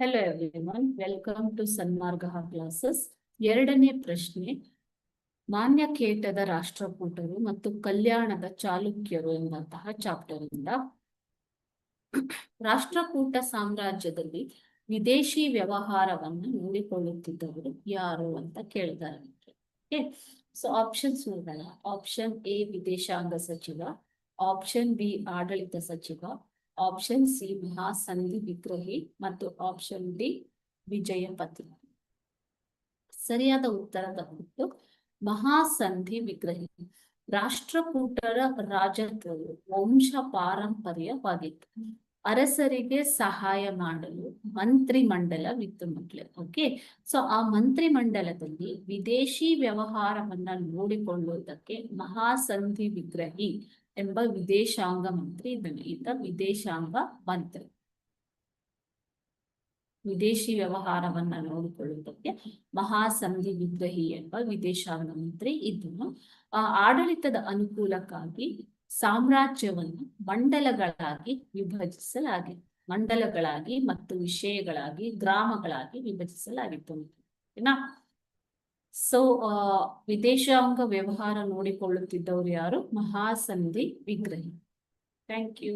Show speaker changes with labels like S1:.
S1: Hello everyone, welcome to Sanmarga classes. ಎರಡನೇ ಪ್ರಶ್ನೆ, ಮಾನ್ಯಕೇಟದ ರಾಷ್ಟ್ರಕೂಟರು ಮತ್ತು ಕಲ್ಯಾಣದ ಚಾಲುಕ್ಯರು ಎಂಬಂತಹ ಚಾಪ್ಟರ್ ಇಂದ ರಾಷ್ಟ್ರಕೂಟ ಸಾಮ್ರಾಜ್ಯದಲ್ಲಿ ವಿದೇಶಿ ವ್ಯವಹಾರವನ್ನು ನೋಡಿಕೊಳ್ಳುತ್ತಿದ್ದವರು ಯಾರು ಅಂತ ಕೇಳಿದ್ದಾರೆ. ಸೊ ಆಪ್ಷನ್ಸ್ ನೋಡೋಣ. ಆಪ್ಷನ್ ಎ ವಿದೇಶಾಂಗ ಸಚಿವ, ಆಪ್ಷನ್ ಬಿ ಆಡಳಿತ ಸಚಿವ, ಆಪ್ಷನ್ ಸಿ ಮಹಾಸಂಧಿ ವಿಗ್ರಹಿ ಮತ್ತು ಆಪ್ಷನ್ ಡಿ ವಿಜಯಪತಿ. ಸರಿಯಾದ ಉತ್ತರ ಬಂದ್ಬಿಟ್ಟು ಮಹಾಸಂಧಿ ವಿಗ್ರಹಿ. ರಾಷ್ಟ್ರಕೂಟರ ರಾಜತ್ವವು ವಂಶ ಪಾರಂಪರ್ಯವಾಗಿತ್ತು. ಅರಸರಿಗೆ ಸಹಾಯ ಮಾಡಲು ಮಂತ್ರಿ ಮಂಡಲವಿತ್ತು ಮಕ್ಕಳೇ. ಓಕೆ, ಸೊ ಆ ಮಂತ್ರಿ ಮಂಡಲದಲ್ಲಿ ವಿದೇಶಿ ವ್ಯವಹಾರವನ್ನ ನೋಡಿಕೊಳ್ಳುವುದಕ್ಕೆ ಮಹಾಸಂಧಿ ವಿಗ್ರಹಿ ಎಂಬ ವಿದೇಶಾಂಗ ಮಂತ್ರಿ ಇದ್ದಾನೆ. ಈತ ವಿದೇಶಾಂಗ ಮಂತ್ರಿ. ವಿದೇಶಿ ವ್ಯವಹಾರವನ್ನ ನೋಡಿಕೊಳ್ಳುವುದಕ್ಕೆ ಮಹಾಸಂಧಿ ವಿಗ್ರಹಿ ಎಂಬ ವಿದೇಶಾಂಗ ಮಂತ್ರಿ ಇದ್ದನು. ಆಡಳಿತದ ಅನುಕೂಲಕ್ಕಾಗಿ ಸಾಮ್ರಾಜ್ಯವನ್ನು ಮಂಡಲಗಳಾಗಿ ವಿಭಜಿಸಲಾಗಿತ್ತು. ಮಂಡಲಗಳಾಗಿ ಮತ್ತು ವಿಷಯಗಳಾಗಿ, ಗ್ರಾಮಗಳಾಗಿ ವಿಭಜಿಸಲಾಗಿತ್ತು. ಸೊ ವಿದೇಶಾಂಗ ವ್ಯವಹಾರ ನೋಡಿಕೊಳ್ಳುತ್ತಿದ್ದವರು ಯಾರು? ಮಹಾಸಂಧಿ ವಿಗ್ರಹಿ. Thank you.